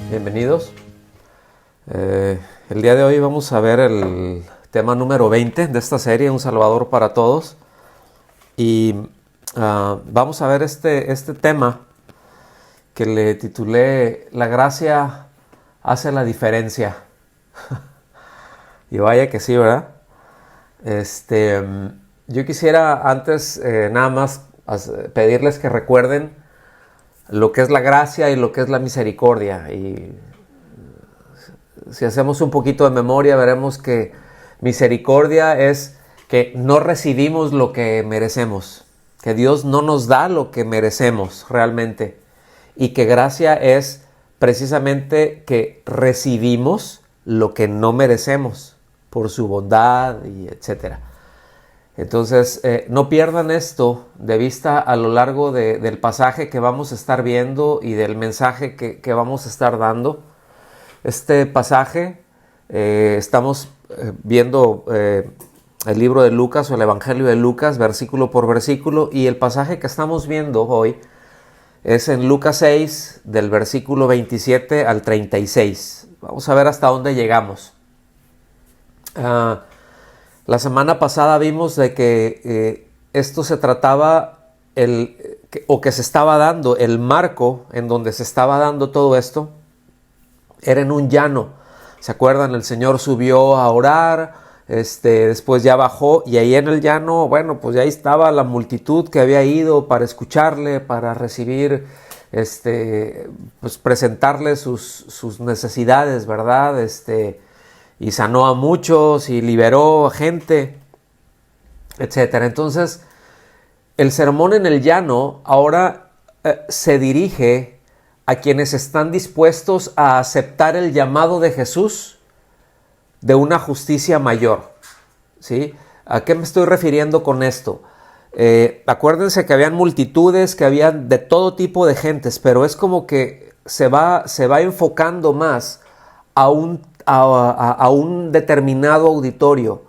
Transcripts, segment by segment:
Bienvenidos. El día de hoy vamos a ver el tema número 20 de esta serie, Un Salvador para Todos. Y vamos a ver este tema que le titulé La gracia hace la diferencia. Y vaya que sí, ¿verdad? Yo quisiera antes nada más pedirles que recuerden lo que es la gracia y lo que es la misericordia. Y si hacemos un poquito de memoria, veremos que misericordia es que no recibimos lo que merecemos, que Dios no nos da lo que merecemos realmente, y que gracia es precisamente que recibimos lo que no merecemos por su bondad y etcétera. Entonces, no pierdan esto de vista a lo largo del pasaje que vamos a estar viendo y del mensaje que vamos a estar dando. Este pasaje, estamos viendo el libro de Lucas o el Evangelio de Lucas, versículo por versículo, y el pasaje que estamos viendo hoy es en Lucas 6, del versículo 27 al 36. Vamos a ver hasta dónde llegamos. La semana pasada vimos de que esto se trataba, que se estaba dando, el marco en donde se estaba dando todo esto, era en un llano. ¿Se acuerdan? El Señor subió a orar, después ya bajó, y ahí en el llano, bueno, pues ya ahí estaba la multitud que había ido para escucharle, para recibir, pues presentarle sus necesidades, ¿verdad? Y sanó a muchos y liberó a gente, etcétera. Entonces, el sermón en el llano ahora se dirige a quienes están dispuestos a aceptar el llamado de Jesús de una justicia mayor, ¿sí? ¿A qué me estoy refiriendo con esto? Acuérdense que habían multitudes, que habían de todo tipo de gentes, pero es como que se va enfocando más a un determinado auditorio.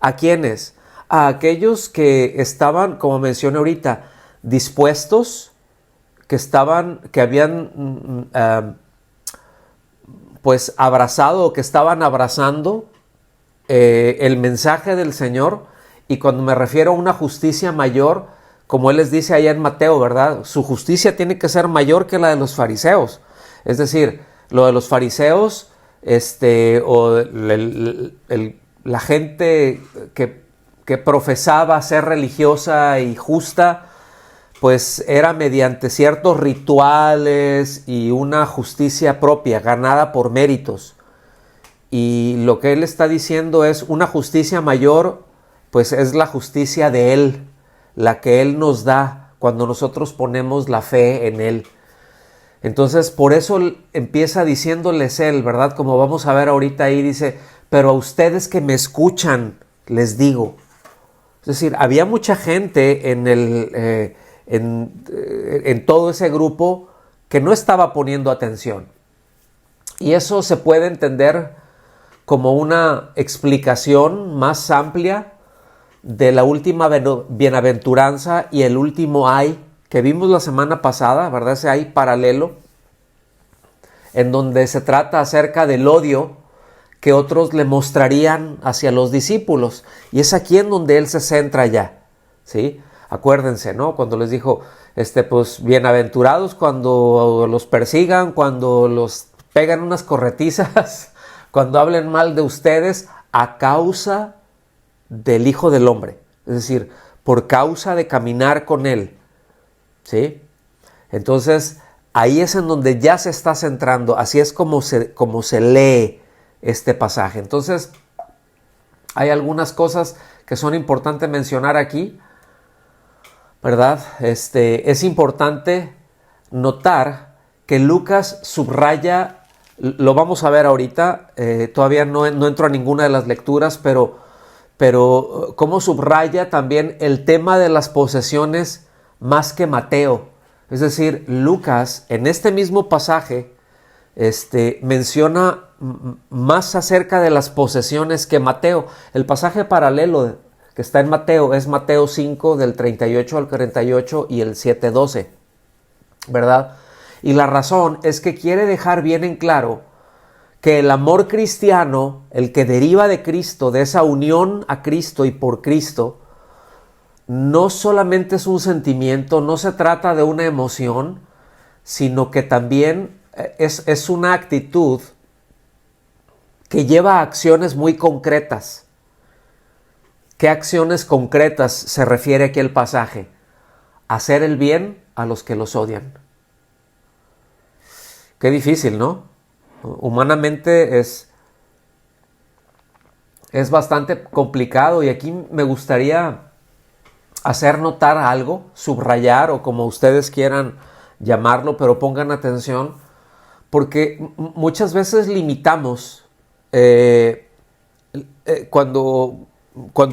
¿A quiénes? A aquellos que estaban, como mencioné ahorita, dispuestos, que habían pues abrazado, o que estaban abrazando el mensaje del Señor. Y cuando me refiero a una justicia mayor, como Él les dice allá en Mateo, ¿verdad? Su justicia tiene que ser mayor que la de los fariseos. Es decir, lo de los fariseos, la gente que profesaba ser religiosa y justa, pues era mediante ciertos rituales y una justicia propia, ganada por méritos. Y lo que Él está diciendo es una justicia mayor, pues es la justicia de Él, la que Él nos da cuando nosotros ponemos la fe en Él. Entonces, por eso empieza diciéndoles Él, ¿verdad? Como vamos a ver ahorita ahí, dice, pero a ustedes que me escuchan, les digo. Es decir, había mucha gente en todo ese grupo que no estaba poniendo atención. Y eso se puede entender como una explicación más amplia de la última bienaventuranza y el último ay que vimos la semana pasada, ¿verdad? Ese ay paralelo, en donde se trata acerca del odio que otros le mostrarían hacia los discípulos. Y es aquí en donde Él se centra ya, ¿sí? Acuérdense, ¿no? Cuando les dijo, pues bienaventurados cuando los persigan, cuando los pegan unas corretizas, cuando hablen mal de ustedes a causa del Hijo del Hombre. Es decir, por causa de caminar con Él, ¿sí? Entonces, ahí es en donde ya se está centrando. Así es como se lee este pasaje. Entonces, hay algunas cosas que son importantes mencionar aquí, ¿verdad? Es importante notar que Lucas subraya, lo vamos a ver ahorita, todavía no entro a ninguna de las lecturas, pero cómo subraya también el tema de las posesiones más que Mateo. Es decir, Lucas en este mismo pasaje menciona más acerca de las posesiones que Mateo. El pasaje paralelo que está en Mateo es Mateo 5 del 38 al 48 y el 7:12, ¿verdad? Y la razón es que quiere dejar bien en claro que el amor cristiano, el que deriva de Cristo, de esa unión a Cristo y por Cristo, no solamente es un sentimiento, no se trata de una emoción, sino que también es una actitud que lleva a acciones muy concretas. ¿Qué acciones concretas se refiere aquí el pasaje? Hacer el bien a los que los odian. Qué difícil, ¿no? Humanamente es bastante complicado, y aquí me gustaría hacer notar algo, subrayar o como ustedes quieran llamarlo, pero pongan atención, porque muchas veces limitamos cuando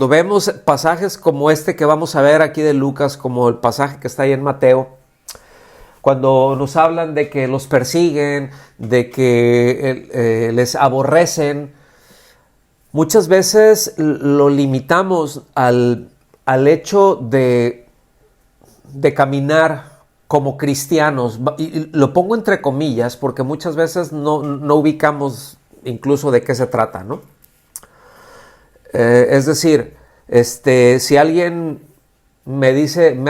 vemos pasajes como este que vamos a ver aquí de Lucas, como el pasaje que está ahí en Mateo, cuando nos hablan de que los persiguen, de que les aborrecen, muchas veces lo limitamos al hecho de caminar como cristianos, y lo pongo entre comillas porque muchas veces no ubicamos incluso de qué se trata, ¿no? Es decir, si alguien me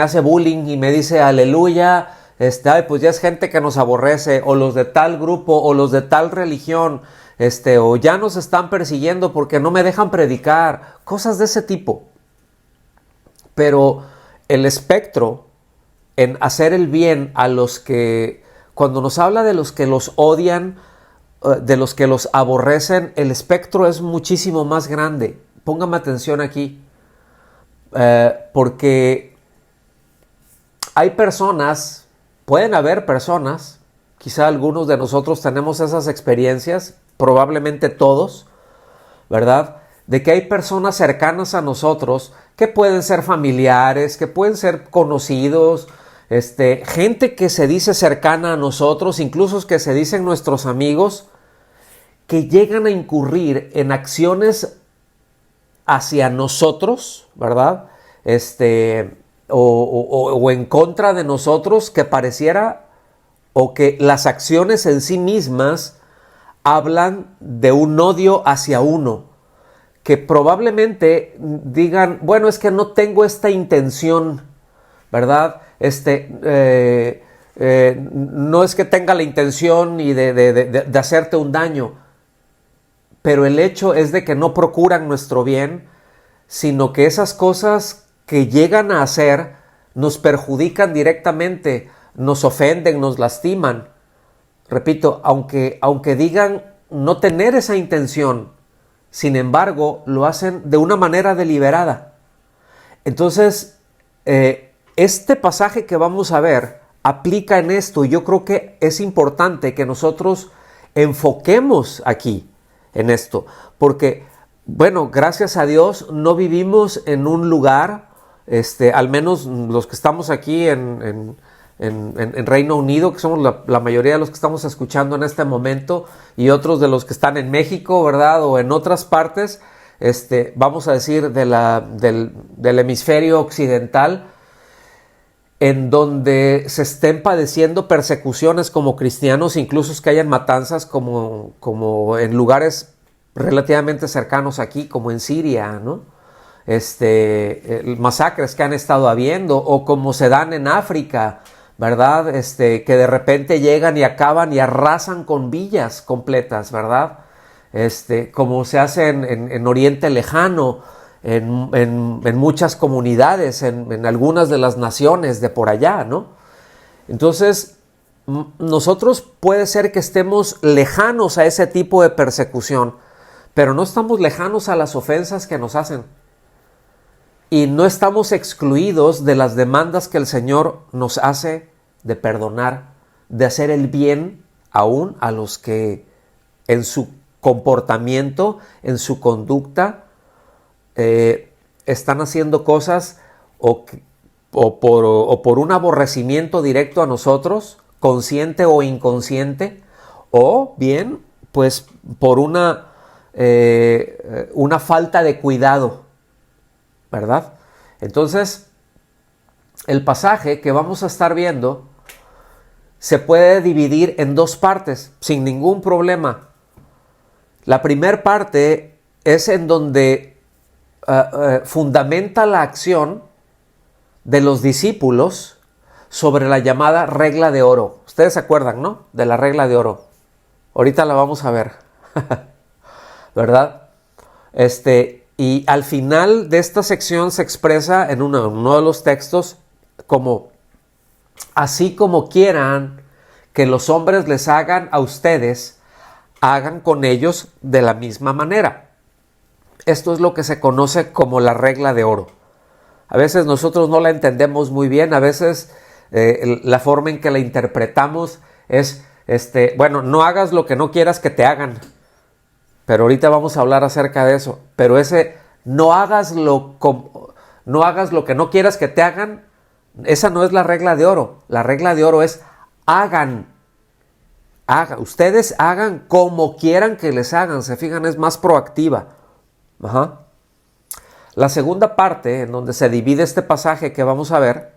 hace bullying y me dice aleluya, pues ya es gente que nos aborrece, o los de tal grupo, o los de tal religión, o ya nos están persiguiendo porque no me dejan predicar, cosas de ese tipo. Pero el espectro en hacer el bien a los que, cuando nos habla de los que los odian, de los que los aborrecen, el espectro es muchísimo más grande. Póngame atención aquí, porque hay personas, pueden haber personas, quizá algunos de nosotros tenemos esas experiencias, probablemente todos, ¿verdad? De que hay personas cercanas a nosotros que pueden ser familiares, que pueden ser conocidos, gente que se dice cercana a nosotros, incluso que se dicen nuestros amigos, que llegan a incurrir en acciones hacia nosotros, ¿verdad? O en contra de nosotros, que pareciera, o que las acciones en sí mismas hablan de un odio hacia uno, que probablemente digan, bueno, es que no tengo esta intención, ¿verdad? No es que tenga la intención ni de hacerte un daño, pero el hecho es de que no procuran nuestro bien, sino que esas cosas que llegan a hacer nos perjudican directamente, nos ofenden, nos lastiman. Repito, aunque digan no tener esa intención, sin embargo, lo hacen de una manera deliberada. Entonces, este pasaje que vamos a ver aplica en esto, y yo creo que es importante que nosotros enfoquemos aquí en esto, porque, bueno, gracias a Dios no vivimos en un lugar, al menos los que estamos aquí en Reino Unido, que somos la mayoría de los que estamos escuchando en este momento, y otros de los que están en México, ¿verdad? O en otras partes, vamos a decir, del hemisferio occidental, en donde se estén padeciendo persecuciones como cristianos, incluso que hayan matanzas como en lugares relativamente cercanos aquí, como en Siria, ¿no? Masacres que han estado habiendo, o como se dan en África, ¿verdad? Que de repente llegan y acaban y arrasan con villas completas, ¿verdad? Como se hace en Oriente Lejano, en muchas comunidades, en algunas de las naciones de por allá, ¿no? Entonces, nosotros puede ser que estemos lejanos a ese tipo de persecución, pero no estamos lejanos a las ofensas que nos hacen. Y no estamos excluidos de las demandas que el Señor nos hace de perdonar, de hacer el bien aún a los que en su comportamiento, en su conducta, están haciendo cosas o por un aborrecimiento directo a nosotros, consciente o inconsciente, o bien pues por una falta de cuidado, ¿verdad? Entonces, el pasaje que vamos a estar viendo se puede dividir en dos partes sin ningún problema. La primera parte es en donde fundamenta la acción de los discípulos sobre la llamada regla de oro. Ustedes se acuerdan, ¿no? De la regla de oro. Ahorita la vamos a ver. ¿Verdad? Y al final de esta sección se expresa en uno de los textos como: así como quieran que los hombres les hagan a ustedes, hagan con ellos de la misma manera. Esto es lo que se conoce como la regla de oro. A veces nosotros no la entendemos muy bien, a veces la forma en que la interpretamos es, bueno, no hagas lo que no quieras que te hagan. Pero ahorita vamos a hablar acerca de eso. Pero ese no hagas lo que no quieras que te hagan, esa no es la regla de oro. La regla de oro es ustedes hagan como quieran que les hagan. Se fijan, es más proactiva. Ajá. La segunda parte, en donde se divide este pasaje que vamos a ver,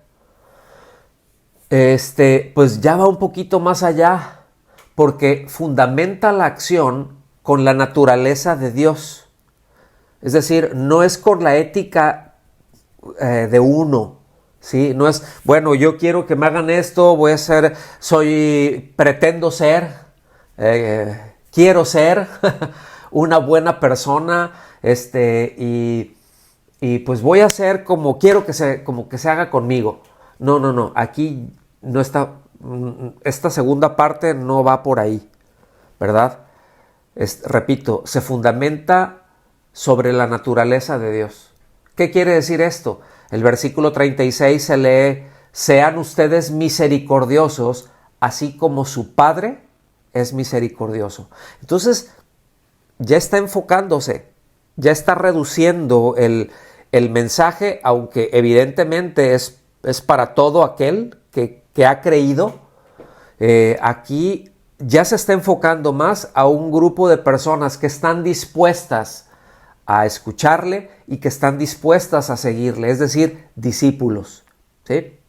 pues ya va un poquito más allá, porque fundamenta la acción con la naturaleza de Dios. Es decir, no es con la ética de uno, ¿sí? No es, bueno, yo quiero que me hagan esto, pretendo ser, quiero ser una buena persona, y pues voy a hacer como quiero que se haga conmigo. No, aquí no está, esta segunda parte no va por ahí, ¿verdad? Repito, se fundamenta sobre la naturaleza de Dios. ¿Qué quiere decir esto? El versículo 36 se lee: sean ustedes misericordiosos, así como su Padre es misericordioso. Entonces, ya está enfocándose, ya está reduciendo el mensaje, aunque evidentemente es para todo aquel que ha creído. Aquí ya se está enfocando más a un grupo de personas que están dispuestas a escucharle y que están dispuestas a seguirle, es decir, discípulos, ¿sí?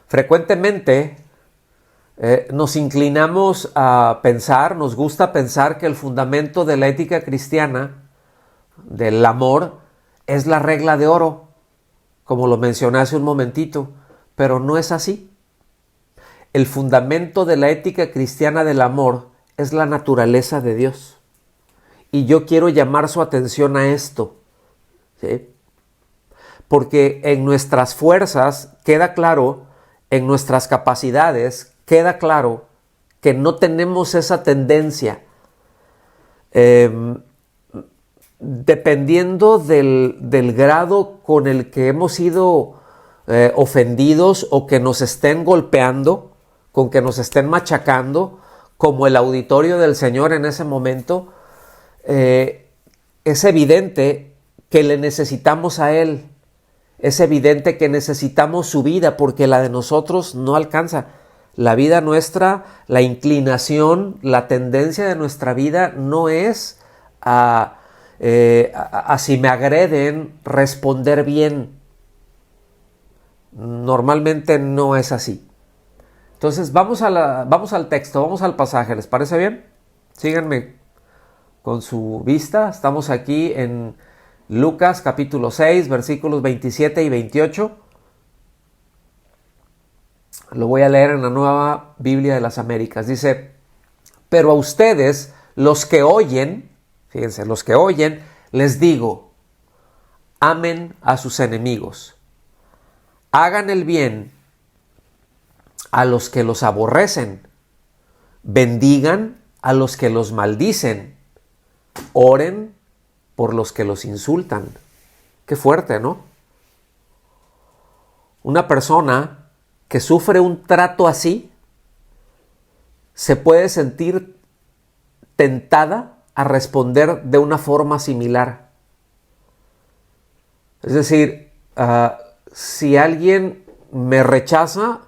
Frecuentemente nos inclinamos a pensar, nos gusta pensar que el fundamento de la ética cristiana, del amor, es la regla de oro, como lo mencioné hace un momentito, pero no es así. El fundamento de la ética cristiana del amor es la naturaleza de Dios. Y yo quiero llamar su atención a esto, ¿sí? Porque en nuestras fuerzas queda claro, en nuestras capacidades queda claro que no tenemos esa tendencia. Dependiendo del grado con el que hemos sido ofendidos o que nos estén golpeando, con que nos estén machacando, como el auditorio del Señor en ese momento, es evidente que le necesitamos a Él. Es evidente que necesitamos su vida, porque la de nosotros no alcanza. La vida nuestra, la inclinación, la tendencia de nuestra vida no es a si me agreden, responder bien. Normalmente no es así. Entonces vamos al texto, vamos al pasaje. ¿Les parece bien? Síganme con su vista. Estamos aquí en Lucas capítulo 6, versículos 27 y 28. Lo voy a leer en la Nueva Biblia de las Américas. Dice: pero a ustedes, los que oyen, fíjense, los que oyen, les digo, amen a sus enemigos, hagan el bien a los que los aborrecen, bendigan a los que los maldicen, oren por los que los insultan. Qué fuerte, ¿no? Una persona que sufre un trato así se puede sentir tentada a responder de una forma similar. Es decir, si alguien me rechaza,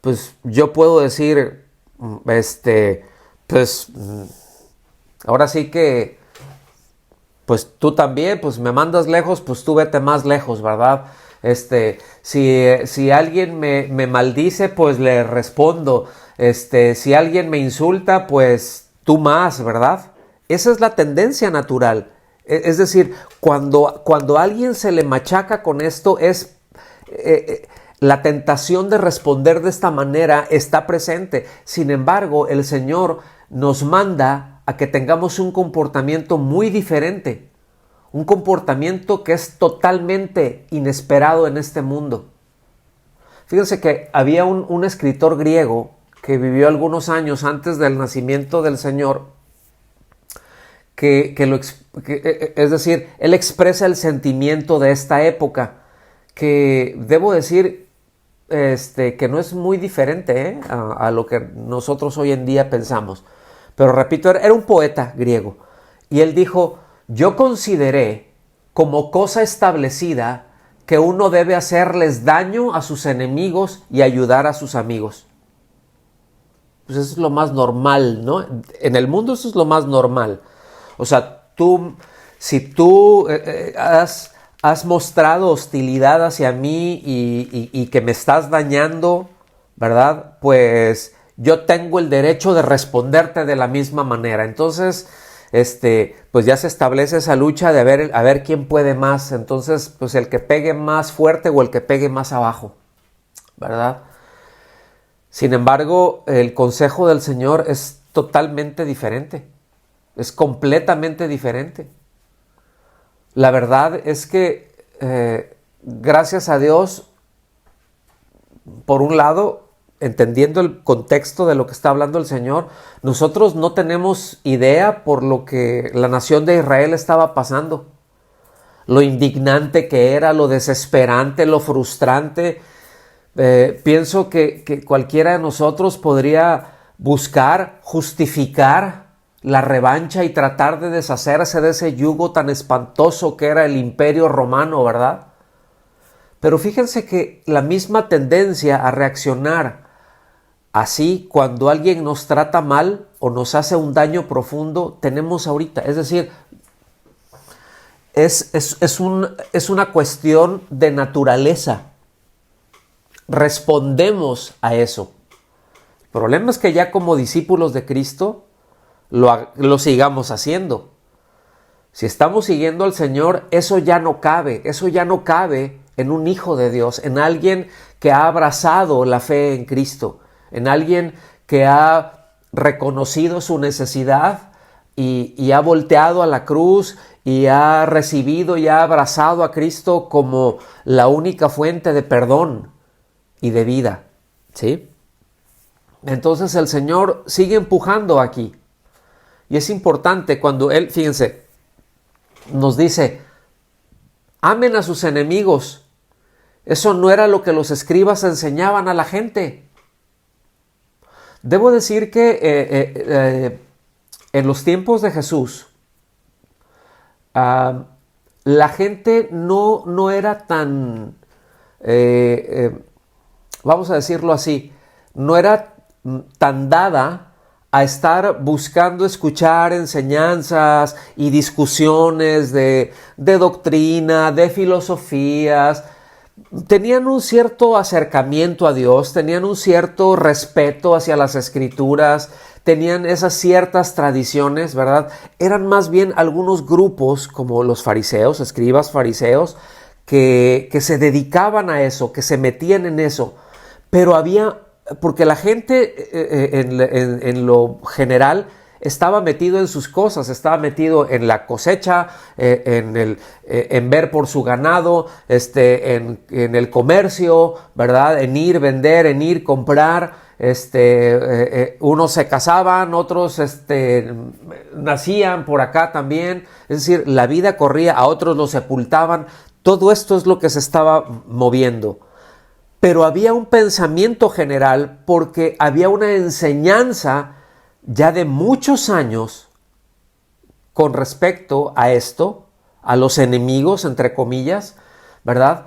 pues yo puedo decir, pues ahora sí que, pues tú también, pues me mandas lejos, pues tú vete más lejos, ¿verdad? Si alguien me maldice, pues le respondo. Si alguien me insulta, pues tú más, ¿verdad? Esa es la tendencia natural. Es decir, cuando a alguien se le machaca con esto, la tentación de responder de esta manera está presente. Sin embargo, el Señor nos manda a que tengamos un comportamiento muy diferente. Un comportamiento que es totalmente inesperado en este mundo. Fíjense que había un escritor griego que vivió algunos años antes del nacimiento del Señor, es decir, él expresa el sentimiento de esta época, que debo decir que no es muy diferente a lo que nosotros hoy en día pensamos. Pero repito, era un poeta griego, y él dijo: yo consideré como cosa establecida que uno debe hacerles daño a sus enemigos y ayudar a sus amigos. Pues eso es lo más normal, ¿no? En el mundo eso es lo más normal. O sea, si tú has mostrado hostilidad hacia mí y que me estás dañando, ¿verdad? Pues yo tengo el derecho de responderte de la misma manera. Entonces, pues ya se establece esa lucha de a ver quién puede más. Entonces, pues el que pegue más fuerte o el que pegue más abajo, ¿verdad? Sin embargo, el consejo del Señor es totalmente diferente. Es completamente diferente. La verdad es que, gracias a Dios, por un lado, entendiendo el contexto de lo que está hablando el Señor, nosotros no tenemos idea por lo que la nación de Israel estaba pasando. Lo indignante que era, lo desesperante, lo frustrante. Pienso que cualquiera de nosotros podría buscar, justificar la revancha y tratar de deshacerse de ese yugo tan espantoso que era el Imperio Romano, ¿verdad? Pero fíjense que la misma tendencia a reaccionar así cuando alguien nos trata mal o nos hace un daño profundo tenemos ahorita. Es decir, es una cuestión de naturaleza. Respondemos a eso. El problema es que ya como discípulos de Cristo lo sigamos haciendo. Si estamos siguiendo al Señor, eso ya no cabe en un hijo de Dios, en alguien que ha abrazado la fe en Cristo, en alguien que ha reconocido su necesidad y ha volteado a la cruz y ha recibido y ha abrazado a Cristo como la única fuente de perdón y de vida, ¿sí? Entonces el Señor sigue empujando aquí. Y es importante cuando Él, fíjense, nos dice: amen a sus enemigos. Eso no era lo que los escribas enseñaban a la gente. Debo decir que en los tiempos de Jesús, la gente no era tan, vamos a decirlo así, no era tan dada a estar buscando escuchar enseñanzas y discusiones de doctrina, de filosofías. Tenían un cierto acercamiento a Dios, tenían un cierto respeto hacia las Escrituras, tenían esas ciertas tradiciones, ¿verdad? Eran más bien algunos grupos como los fariseos, escribas fariseos, que se dedicaban a eso, que se metían en eso. Pero porque la gente en lo general estaba metido en sus cosas, estaba metido en la cosecha, en ver por su ganado, en el comercio, ¿verdad? En ir, vender, en ir, comprar. Unos se casaban, otros nacían por acá también. Es decir, la vida corría, a otros los sepultaban. Todo esto es lo que se estaba moviendo. Pero había un pensamiento general porque había una enseñanza ya de muchos años con respecto a esto, a los enemigos, entre comillas, ¿verdad?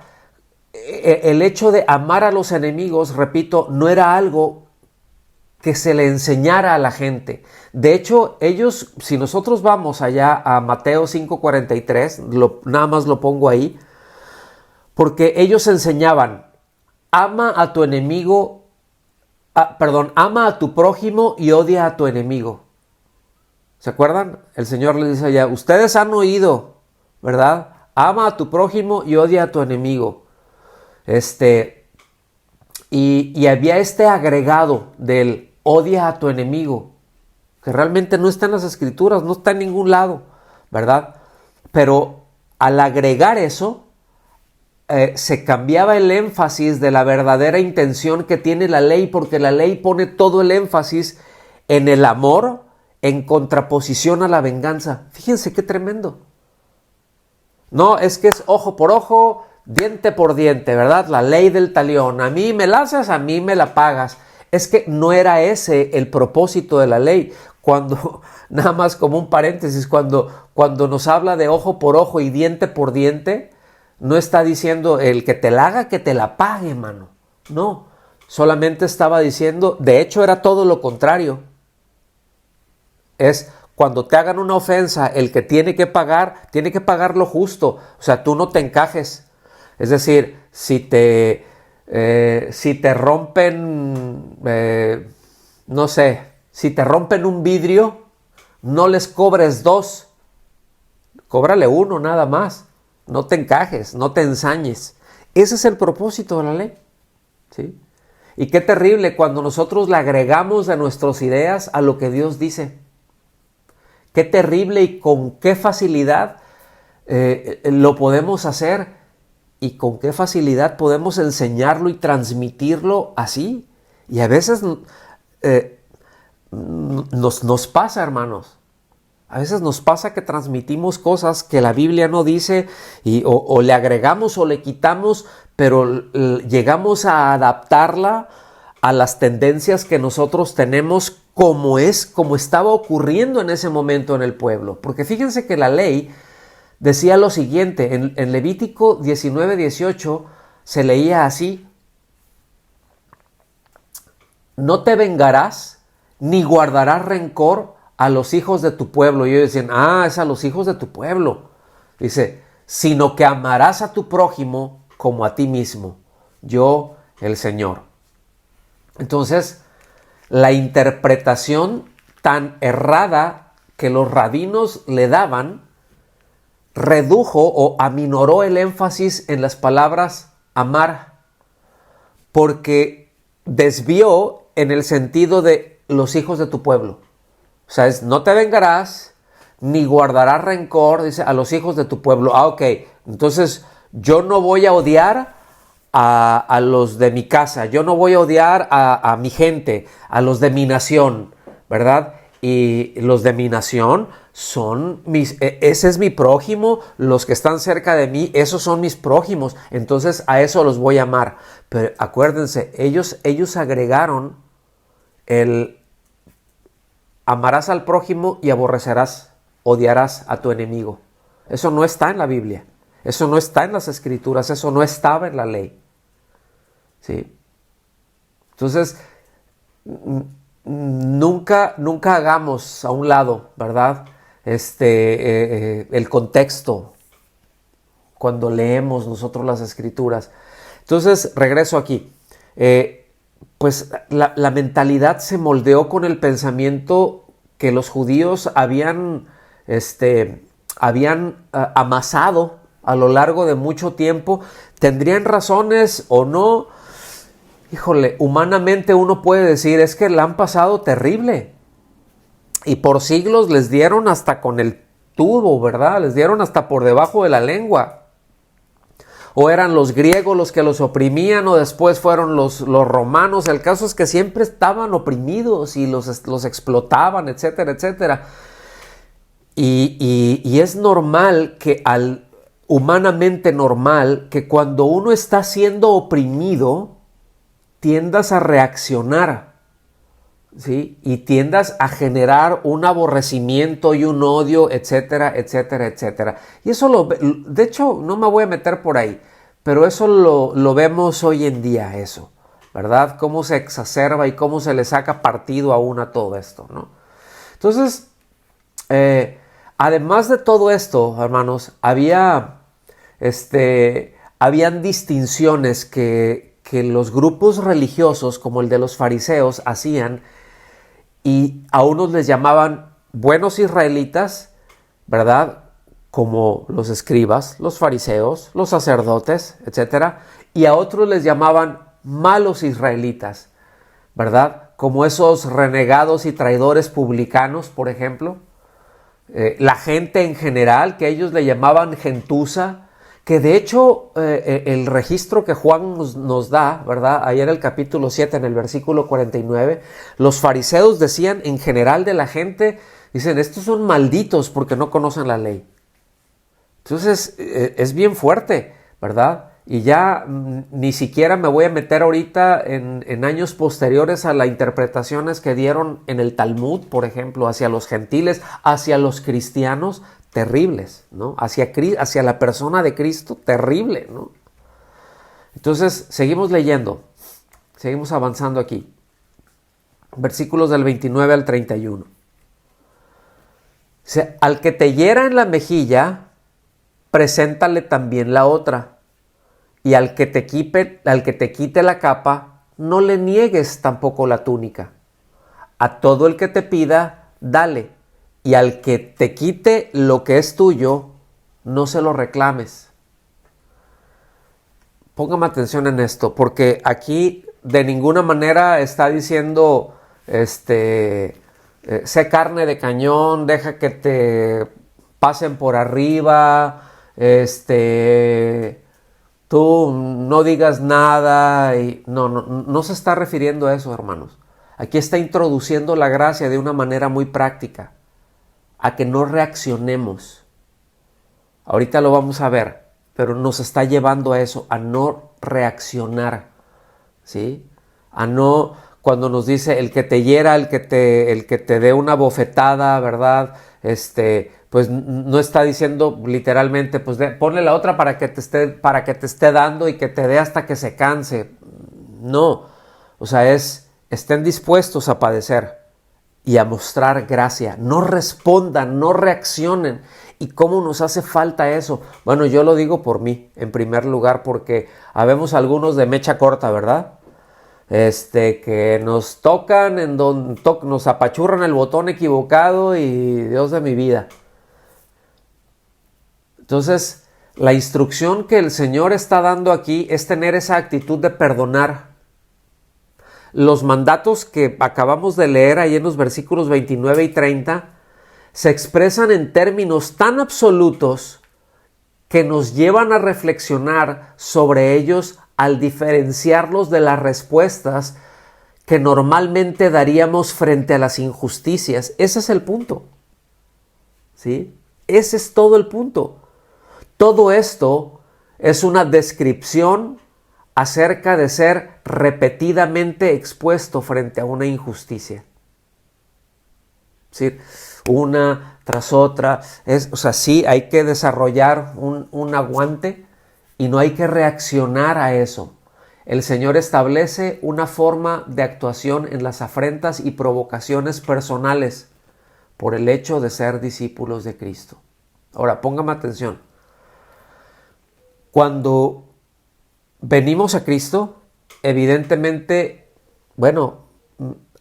El hecho de amar a los enemigos, repito, no era algo que se le enseñara a la gente. De hecho, ellos, si nosotros vamos allá a Mateo 5:43, nada más lo pongo ahí, Porque ellos enseñaban, ama a tu enemigo, ama a tu prójimo y odia a tu enemigo. ¿Se acuerdan? El Señor les dice allá, ustedes han oído, ¿verdad? Ama a tu prójimo y odia a tu enemigo. Y había este agregado del odia a tu enemigo, que realmente no está en las Escrituras, no está en ningún lado, ¿verdad? Pero al agregar eso, se cambiaba el énfasis de la verdadera intención que tiene la ley, porque la ley pone todo el énfasis en el amor en contraposición a la venganza. Fíjense qué tremendo. No, es que es ojo por ojo, diente por diente, ¿verdad? La ley del talión. A mí me la haces, a mí me la pagas. Es que no era ese el propósito de la ley. Cuando, nada más como un paréntesis, cuando nos habla de ojo por ojo y diente por diente, no está diciendo el que te la haga, que te la pague, mano. No, solamente estaba diciendo, de hecho era todo lo contrario. Es cuando te hagan una ofensa, el que tiene que pagar lo justo. O sea, tú no te encajes. Es decir, si te rompen, no sé, si te rompen un vidrio, no les cobres 2, cóbrale 1 nada más. No te encajes, no te ensañes. Ese es el propósito de la ley, ¿sí? Y qué terrible cuando nosotros le agregamos de nuestras ideas a lo que Dios dice. Qué terrible y con qué facilidad lo podemos hacer y con qué facilidad podemos enseñarlo y transmitirlo así. Y a veces nos pasa, hermanos. A veces nos pasa que transmitimos cosas que la Biblia no dice o le agregamos o le quitamos, pero llegamos a adaptarla a las tendencias que nosotros tenemos como estaba ocurriendo en ese momento en el pueblo. Porque fíjense que la ley decía lo siguiente, en Levítico 19:18 se leía así: no te vengarás ni guardarás rencor a los hijos de tu pueblo. Y ellos decían, es a los hijos de tu pueblo. Dice, sino que amarás a tu prójimo como a ti mismo, yo el Señor. Entonces, la interpretación tan errada que los rabinos le daban redujo o aminoró el énfasis en las palabras amar, porque desvió en el sentido de los hijos de tu pueblo. O sea, no te vengarás ni guardarás rencor, dice, a los hijos de tu pueblo. Ok, entonces yo no voy a odiar a los de mi casa, yo no voy a odiar a mi gente, a los de mi nación, ¿verdad? Y los de mi nación son ese es mi prójimo, los que están cerca de mí, esos son mis prójimos, entonces a eso los voy a amar. Pero acuérdense, ellos agregaron el amarás al prójimo y odiarás a tu enemigo. Eso no está en la Biblia, eso no está en las Escrituras, eso no estaba en la ley. ¿Sí? Entonces, nunca hagamos a un lado, ¿verdad? El contexto cuando leemos nosotros las Escrituras. Entonces, regreso aquí. Pues la mentalidad se moldeó con el pensamiento que los judíos habían amasado a lo largo de mucho tiempo. ¿Tendrían razones o no? Híjole, humanamente uno puede decir, es que la han pasado terrible. Y por siglos les dieron hasta con el tubo, ¿verdad? Les dieron hasta por debajo de la lengua. O eran los griegos los que los oprimían, o después fueron los romanos. El caso es que siempre estaban oprimidos y los explotaban, etcétera, etcétera. Y es normal que humanamente normal que cuando uno está siendo oprimido, tiendas a reaccionar, ¿sí? Y tiendas a generar un aborrecimiento y un odio, etcétera, etcétera, etcétera. Y eso de hecho, no me voy a meter por ahí, pero eso lo vemos hoy en día, eso, ¿verdad? Cómo se exacerba y cómo se le saca partido aún a todo esto, ¿no? Entonces, además de todo esto, hermanos, había habían distinciones que los grupos religiosos, como el de los fariseos, hacían, y a unos les llamaban buenos israelitas, ¿verdad? Como los escribas, los fariseos, los sacerdotes, etc. Y a otros les llamaban malos israelitas, ¿verdad? Como esos renegados y traidores publicanos, por ejemplo. La gente en general, que ellos le llamaban gentuza, que de hecho el registro que Juan nos da, ¿verdad? Ahí en el capítulo 7, en el versículo 49, los fariseos decían en general de la gente, dicen, estos son malditos porque no conocen la ley. Entonces es bien fuerte, ¿verdad? Y ya ni siquiera me voy a meter ahorita en años posteriores a las interpretaciones que dieron en el Talmud, por ejemplo, hacia los gentiles, hacia los cristianos, terribles, ¿no? Hacia la persona de Cristo, terrible, ¿no? Entonces, seguimos leyendo, seguimos avanzando aquí. Versículos del 29 al 31. Dice, al que te hiera en la mejilla, preséntale también la otra. Y al que te quite la capa, no le niegues tampoco la túnica. A todo el que te pida, dale. Y al que te quite lo que es tuyo, no se lo reclames. Póngame atención en esto, porque aquí de ninguna manera está diciendo, sé carne de cañón, deja que te pasen por arriba, tú no digas nada. No se está refiriendo a eso, hermanos. Aquí está introduciendo la gracia de una manera muy práctica, a que no reaccionemos. Ahorita lo vamos a ver, pero nos está llevando a eso, a no reaccionar, ¿sí? A no, cuando nos dice el que te hiera, el que te dé una bofetada, ¿verdad? Pues no está diciendo literalmente, pues ponle la otra para que te esté dando y que te dé hasta que se canse. No, o sea, estén dispuestos a padecer y a mostrar gracia. No respondan, no reaccionen. ¿Y cómo nos hace falta eso? Bueno, yo lo digo por mí, en primer lugar, porque habemos algunos de mecha corta, ¿verdad? Que nos tocan, nos apachurran el botón equivocado y Dios de mi vida. Entonces, la instrucción que el Señor está dando aquí es tener esa actitud de perdonar. Los mandatos que acabamos de leer ahí en los versículos 29 y 30 se expresan en términos tan absolutos que nos llevan a reflexionar sobre ellos al diferenciarlos de las respuestas que normalmente daríamos frente a las injusticias. Ese es el punto, ¿sí? Ese es todo el punto. Todo esto es una descripción acerca de ser repetidamente expuesto frente a una injusticia. ¿Sí? Una tras otra. Sí, hay que desarrollar un aguante y no hay que reaccionar a eso. El Señor establece una forma de actuación en las afrentas y provocaciones personales por el hecho de ser discípulos de Cristo. Ahora, póngame atención. Cuando venimos a Cristo, evidentemente,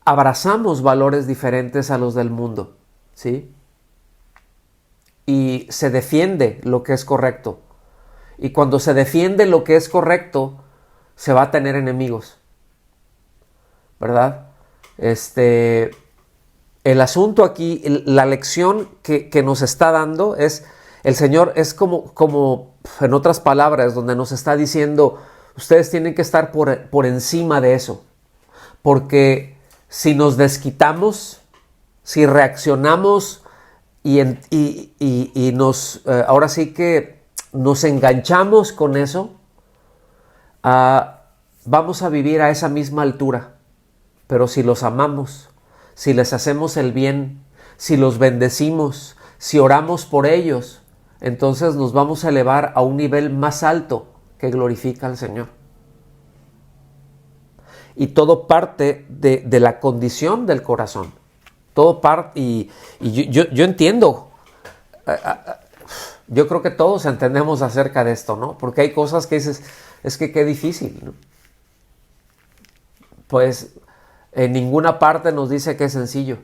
abrazamos valores diferentes a los del mundo, ¿sí? Y se defiende lo que es correcto. Y cuando se defiende lo que es correcto, se va a tener enemigos, ¿verdad? El asunto aquí, la lección que nos está dando es, el Señor es como en otras palabras, donde nos está diciendo, ustedes tienen que estar por encima de eso. Porque si nos desquitamos, si reaccionamos y ahora sí que nos enganchamos con eso, vamos a vivir a esa misma altura. Pero si los amamos, si les hacemos el bien, si los bendecimos, si oramos por ellos, entonces nos vamos a elevar a un nivel más alto que glorifica al Señor. Y todo parte de la condición del corazón. Todo parte, y yo entiendo. Yo creo que todos entendemos acerca de esto, ¿no? Porque hay cosas que dices, es que qué difícil, ¿no? Pues en ninguna parte nos dice que es sencillo.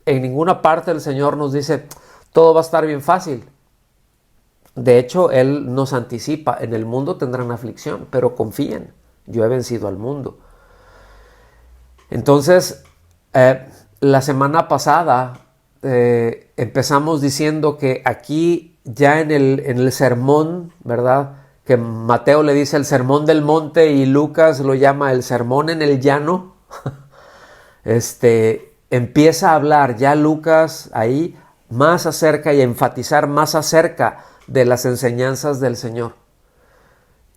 En ninguna parte el Señor nos dice, todo va a estar bien fácil. De hecho, Él nos anticipa, en el mundo tendrán aflicción, pero confíen, yo he vencido al mundo. Entonces, la semana pasada empezamos diciendo que aquí ya en el sermón, ¿verdad? Que Mateo le dice el sermón del monte y Lucas lo llama el sermón en el llano. Empieza a hablar ya Lucas ahí más acerca y enfatizar más acerca de las enseñanzas del Señor.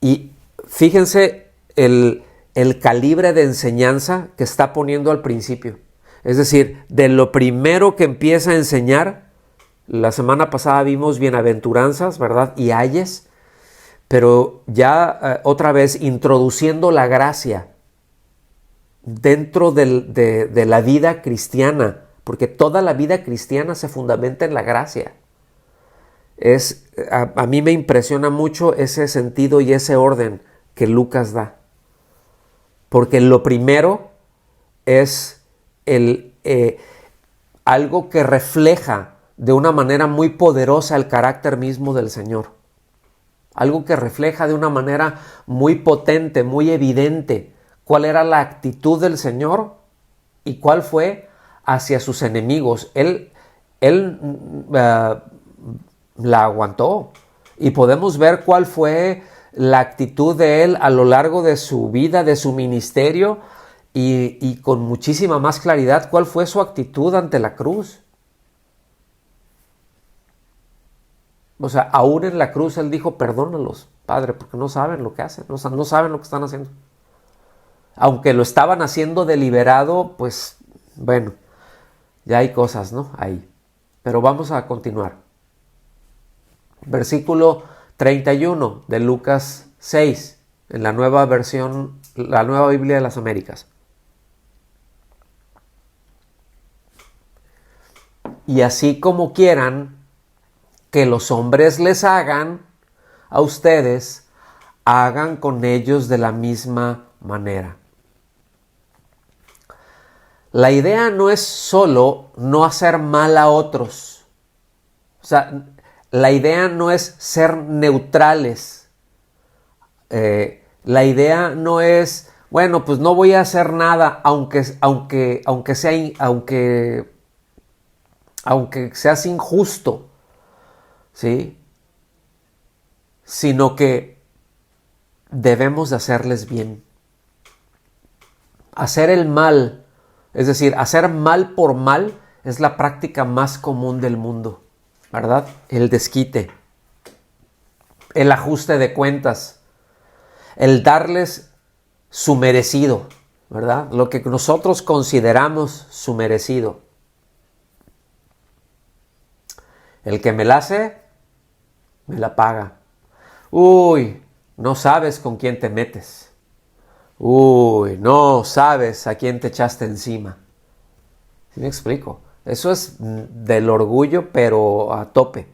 Y fíjense el calibre de enseñanza que está poniendo al principio. Es decir, de lo primero que empieza a enseñar, la semana pasada vimos bienaventuranzas, ¿verdad? Y ayes, pero ya otra vez introduciendo la gracia dentro de la vida cristiana, porque toda la vida cristiana se fundamenta en la gracia. A mí me impresiona mucho ese sentido y ese orden que Lucas da. Porque lo primero es algo que refleja de una manera muy poderosa el carácter mismo del Señor. Algo que refleja de una manera muy potente, muy evidente, cuál era la actitud del Señor y cuál fue hacia sus enemigos. Él la aguantó y podemos ver cuál fue la actitud de Él a lo largo de su vida, de su ministerio y con muchísima más claridad cuál fue su actitud ante la cruz. O sea, aún en la cruz Él dijo, perdónalos, Padre, porque no saben lo que hacen, no saben lo que están haciendo. Aunque lo estaban haciendo deliberado, pues bueno, ya hay cosas, ¿no? Ahí. Pero vamos a continuar. Versículo 31 de Lucas 6, en la nueva versión, la nueva Biblia de las Américas. Y así como quieran que los hombres les hagan a ustedes, hagan con ellos de la misma manera. La idea no es solo no hacer mal a otros. O sea, la idea no es ser neutrales. La idea no es, bueno, pues no voy a hacer nada, aunque seas injusto, ¿sí? Sino que debemos de hacerles bien. Hacer el mal, es decir, hacer mal por mal, es la práctica más común del mundo, ¿verdad? El desquite, el ajuste de cuentas, el darles su merecido, ¿verdad? Lo que nosotros consideramos su merecido. El que me la hace, me la paga. Uy, no sabes con quién te metes. Uy, no sabes a quién te echaste encima. ¿Sí me explico? Eso es del orgullo, pero a tope.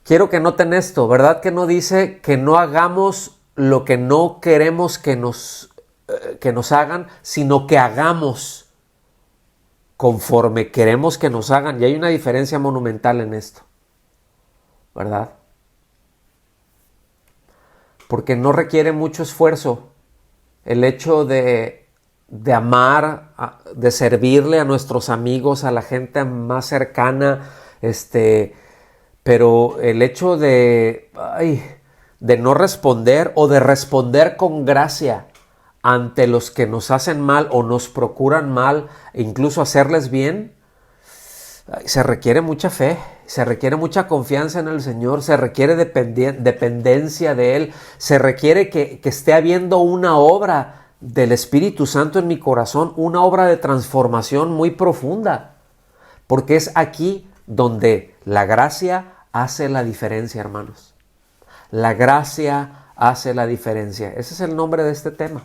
Quiero que noten esto, ¿verdad? Que no dice que no hagamos lo que no queremos que nos hagan, sino que hagamos conforme queremos que nos hagan. Y hay una diferencia monumental en esto, ¿verdad? Porque no requiere mucho esfuerzo el hecho de amar, de servirle a nuestros amigos, a la gente más cercana, pero el hecho de no responder o de responder con gracia ante los que nos hacen mal o nos procuran mal, e incluso hacerles bien, se requiere mucha fe, se requiere mucha confianza en el Señor, se requiere dependencia de Él, se requiere que esté habiendo una obra del Espíritu Santo en mi corazón, una obra de transformación muy profunda, porque es aquí donde la gracia hace la diferencia, hermanos. La gracia hace la diferencia. Ese es el nombre de este tema.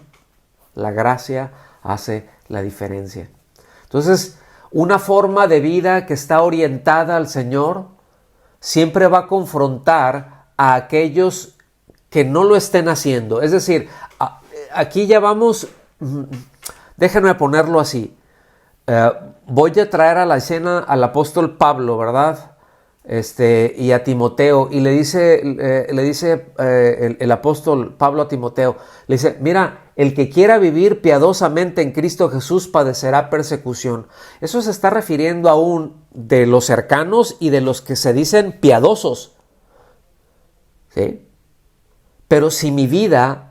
La gracia hace la diferencia. Entonces, una forma de vida que está orientada al Señor siempre va a confrontar a aquellos que no lo estén haciendo. Es decir, aquí ya vamos, déjenme ponerlo así. Voy a traer a la escena al apóstol Pablo, ¿verdad? Y a Timoteo, y le dice el apóstol Pablo a Timoteo, le dice, mira, el que quiera vivir piadosamente en Cristo Jesús padecerá persecución. Eso se está refiriendo aún de los cercanos y de los que se dicen piadosos, ¿sí? Pero si mi vida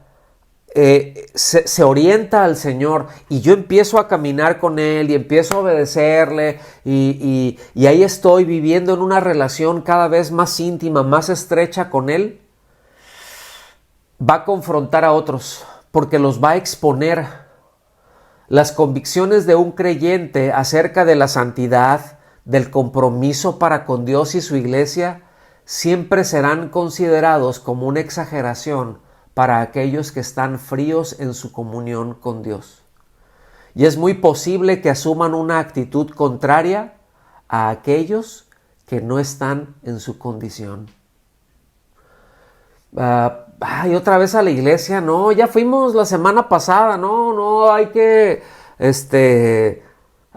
se orienta al Señor y yo empiezo a caminar con Él y empiezo a obedecerle y ahí estoy viviendo en una relación cada vez más íntima, más estrecha con Él, va a confrontar a otros porque los va a exponer. Las convicciones de un creyente acerca de la santidad, del compromiso para con Dios y su iglesia, siempre serán considerados como una exageración para aquellos que están fríos en su comunión con Dios. Y es muy posible que asuman una actitud contraria a aquellos que no están en su condición. Y otra vez a la iglesia, no, ya fuimos la semana pasada, no,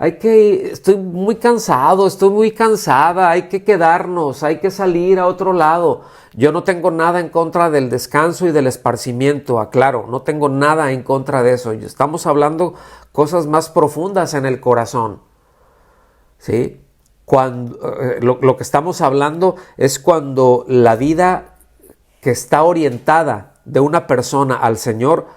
estoy muy cansado, estoy muy cansada, hay que quedarnos, hay que salir a otro lado. Yo no tengo nada en contra del descanso y del esparcimiento, aclaro, no tengo nada en contra de eso. Estamos hablando cosas más profundas en el corazón, ¿sí? Lo que estamos hablando es cuando la vida que está orientada de una persona al Señor,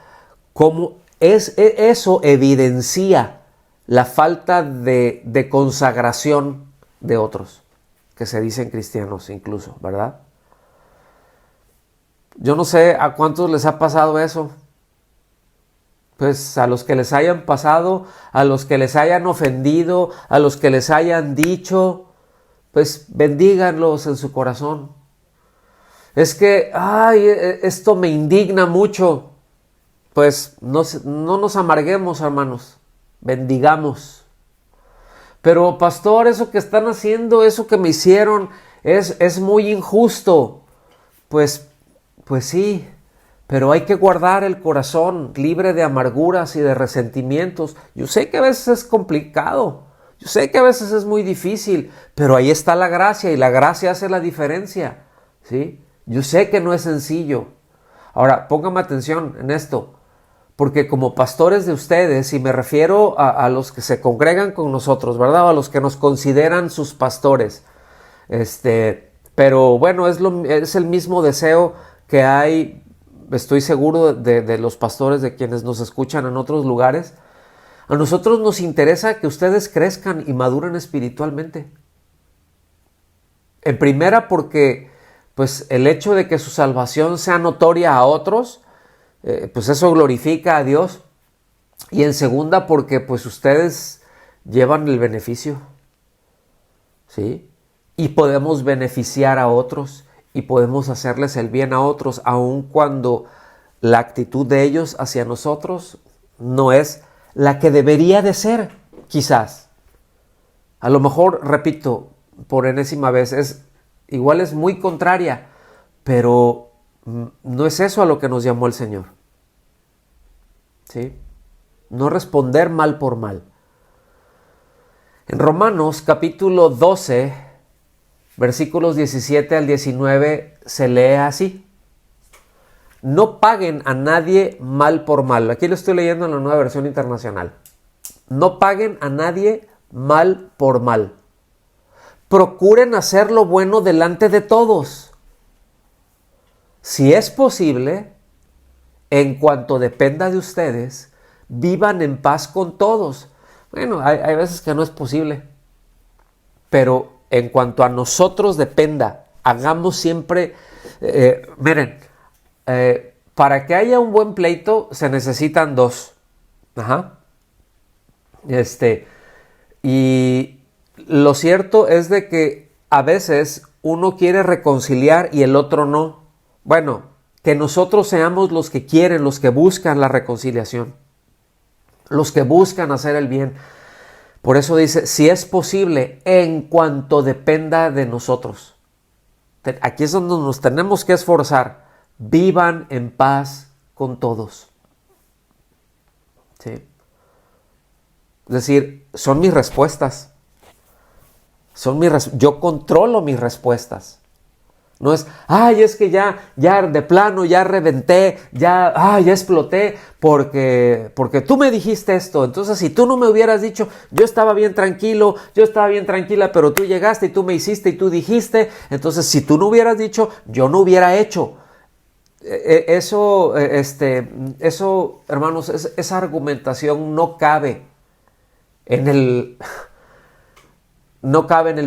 eso evidencia la falta de consagración de otros, que se dicen cristianos incluso, ¿verdad? Yo no sé a cuántos les ha pasado eso. Pues a los que les hayan pasado, a los que les hayan ofendido, a los que les hayan dicho, pues bendíganlos en su corazón. Es que, esto me indigna mucho. Pues no nos amarguemos, hermanos. Bendigamos. Pero pastor, eso que están haciendo, eso que me hicieron, es muy injusto. Pues sí, pero hay que guardar el corazón libre de amarguras y de resentimientos. Yo sé que a veces es complicado, yo sé que a veces es muy difícil, pero ahí está la gracia y la gracia hace la diferencia, ¿sí? Yo sé que no es sencillo. Ahora, póngame atención en esto, porque como pastores de ustedes, y me refiero a los que se congregan con nosotros, ¿verdad? O a los que nos consideran sus pastores, pero bueno, es el mismo deseo que hay, estoy seguro, de los pastores, de quienes nos escuchan en otros lugares. A nosotros nos interesa que ustedes crezcan y maduren espiritualmente. En primera, porque pues el hecho de que su salvación sea notoria a otros, pues eso glorifica a Dios. Y en segunda, porque pues ustedes llevan el beneficio, ¿sí? Y podemos beneficiar a otros y podemos hacerles el bien a otros, aun cuando la actitud de ellos hacia nosotros no es la que debería de ser, quizás. A lo mejor, repito, por enésima vez, igual es muy contraria, pero no es eso a lo que nos llamó el Señor, ¿sí? No responder mal por mal. En Romanos capítulo 12, versículos 17 al 19, se lee así: no paguen a nadie mal por mal. Aquí lo estoy leyendo en la Nueva Versión Internacional. No paguen a nadie mal por mal. Procuren hacer lo bueno delante de todos. Si es posible, en cuanto dependa de ustedes, vivan en paz con todos. Bueno, hay veces que no es posible, pero en cuanto a nosotros dependa, hagamos siempre, miren, para que haya un buen pleito se necesitan dos. Y lo cierto es de que a veces uno quiere reconciliar y el otro no. Bueno, que nosotros seamos los que quieren, los que buscan la reconciliación, los que buscan hacer el bien. Por eso dice, si es posible, en cuanto dependa de nosotros. Aquí es donde nos tenemos que esforzar. Vivan en paz con todos. ¿Sí? Es decir, son mis respuestas. Yo controlo mis respuestas. No es, es que ya de plano, ya reventé, ya exploté porque tú me dijiste esto. Entonces, si tú no me hubieras dicho, yo estaba bien tranquilo, yo estaba bien tranquila, pero tú llegaste y tú me hiciste y tú dijiste. Entonces, si tú no hubieras dicho, yo no hubiera hecho. Eso, hermanos, esa argumentación no cabe en el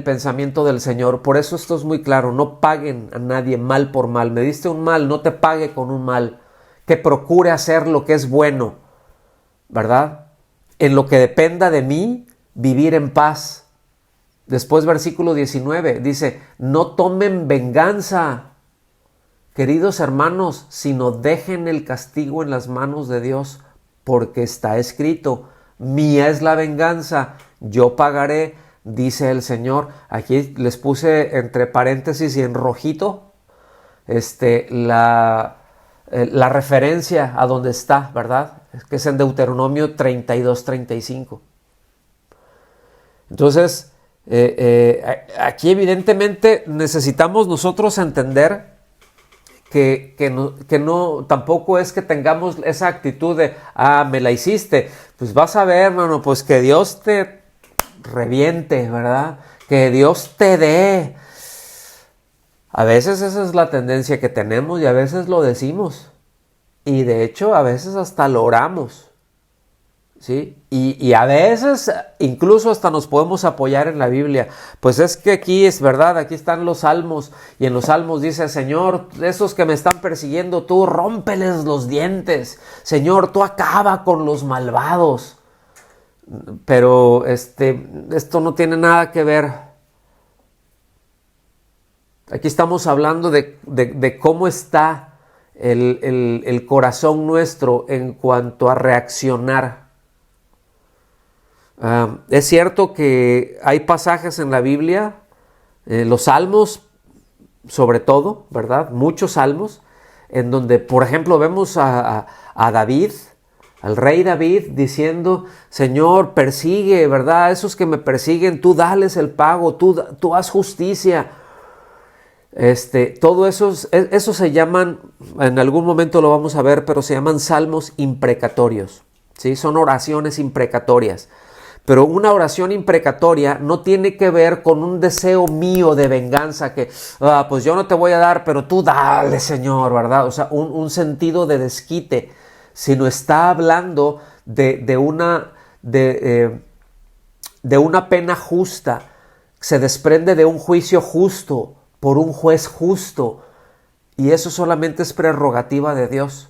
pensamiento del Señor. Por eso esto es muy claro. No paguen a nadie mal por mal. Me diste un mal, no te pague con un mal. Que procure hacer lo que es bueno, ¿verdad? En lo que dependa de mí, vivir en paz. Después, versículo 19, dice, no tomen venganza, queridos hermanos, sino dejen el castigo en las manos de Dios, porque está escrito, mía es la venganza, yo pagaré, dice el Señor. Aquí les puse entre paréntesis y en rojito la referencia a donde está, ¿verdad? Que es en Deuteronomio 32-35. Entonces, aquí evidentemente necesitamos nosotros entender que no, tampoco es que tengamos esa actitud de, me la hiciste, pues vas a ver, hermano, pues que Dios te reviente, ¿verdad? Que Dios te dé. A veces esa es la tendencia que tenemos y a veces lo decimos. Y de hecho a veces hasta lo oramos. ¿Sí? Y a veces incluso hasta nos podemos apoyar en la Biblia. Pues es que aquí es verdad, aquí están los salmos. Y en los salmos dice, Señor, esos que me están persiguiendo, tú rómpeles los dientes. Señor, tú acaba con los malvados. Pero esto no tiene nada que ver. Aquí estamos hablando de cómo está el corazón nuestro en cuanto a reaccionar. Es cierto que hay pasajes en la Biblia, los salmos sobre todo, ¿verdad? Muchos salmos, en donde, por ejemplo, vemos a David, al rey David, diciendo, Señor, persigue, ¿verdad? Esos que me persiguen, tú dales el pago, tú haz justicia. Todo eso se llaman, en algún momento lo vamos a ver, pero se llaman salmos imprecatorios, ¿sí? Son oraciones imprecatorias. Pero una oración imprecatoria no tiene que ver con un deseo mío de venganza que, pues yo no te voy a dar, pero tú dale, Señor, ¿verdad? O sea, un sentido de desquite, sino está hablando de una pena justa, se desprende de un juicio justo por un juez justo, y eso solamente es prerrogativa de Dios.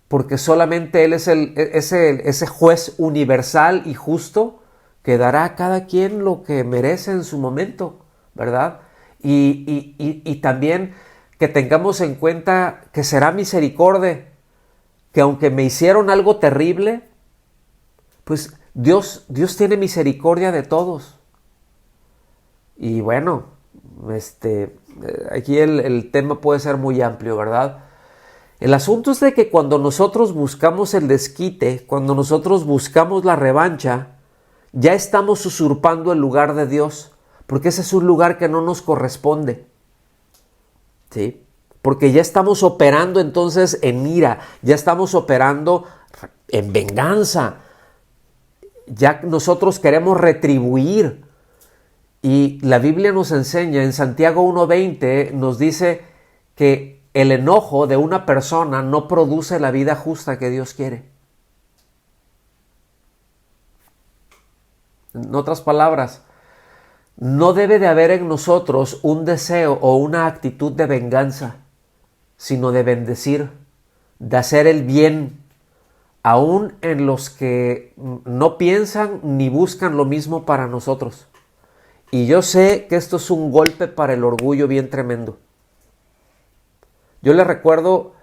Porque solamente Él es ese juez universal y justo que dará a cada quien lo que merece en su momento, ¿verdad? Y también que tengamos en cuenta que será misericordia, que aunque me hicieron algo terrible, pues Dios tiene misericordia de todos. Y bueno, aquí el tema puede ser muy amplio, ¿verdad? El asunto es de que cuando nosotros buscamos el desquite, cuando nosotros buscamos la revancha, ya estamos usurpando el lugar de Dios, porque ese es un lugar que no nos corresponde, ¿sí? Porque ya estamos operando entonces en ira, ya estamos operando en venganza, ya nosotros queremos retribuir. Y la Biblia nos enseña, en Santiago 1:20, nos dice que el enojo de una persona no produce la vida justa que Dios quiere. En otras palabras, no debe de haber en nosotros un deseo o una actitud de venganza, sino de bendecir, de hacer el bien, aún en los que no piensan ni buscan lo mismo para nosotros. Y yo sé que esto es un golpe para el orgullo bien tremendo. Yo les recuerdo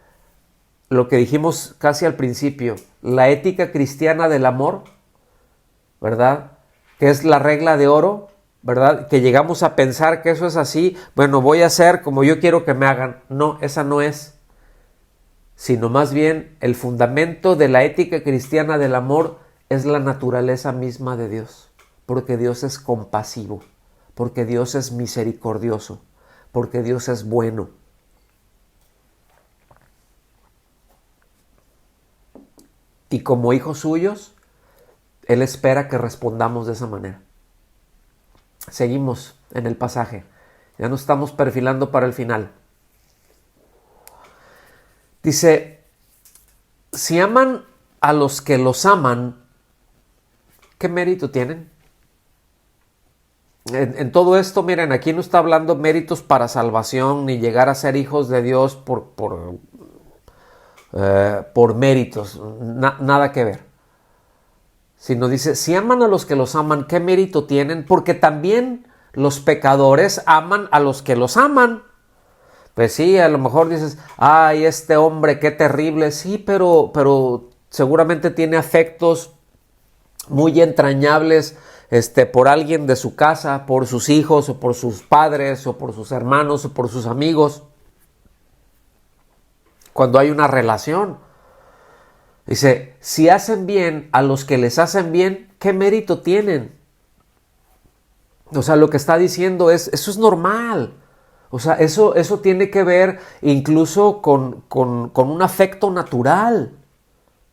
lo que dijimos casi al principio, la ética cristiana del amor, ¿verdad? Que es la regla de oro, ¿verdad? Que llegamos a pensar que eso es así, bueno, voy a hacer como yo quiero que me hagan. No, esa no es. Sino más bien el fundamento de la ética cristiana del amor es la naturaleza misma de Dios. Porque Dios es compasivo, porque Dios es misericordioso, porque Dios es bueno. Y como hijos suyos, Él espera que respondamos de esa manera. Seguimos en el pasaje. Ya nos estamos perfilando para el final. Dice, si aman a los que los aman, ¿qué mérito tienen? En todo esto, miren, aquí no está hablando méritos para salvación ni llegar a ser hijos de Dios por méritos, nada que ver. Sino dice, si aman a los que los aman, ¿qué mérito tienen? Porque también los pecadores aman a los que los aman. Pues sí, a lo mejor dices, ay, este hombre, qué terrible. Sí, pero seguramente tiene afectos muy entrañables por alguien de su casa, por sus hijos, o por sus padres, o por sus hermanos, o por sus amigos. Cuando hay una relación. Dice, si hacen bien a los que les hacen bien, ¿qué mérito tienen? O sea, lo que está diciendo es, eso es normal. O sea, eso tiene que ver incluso con un afecto natural.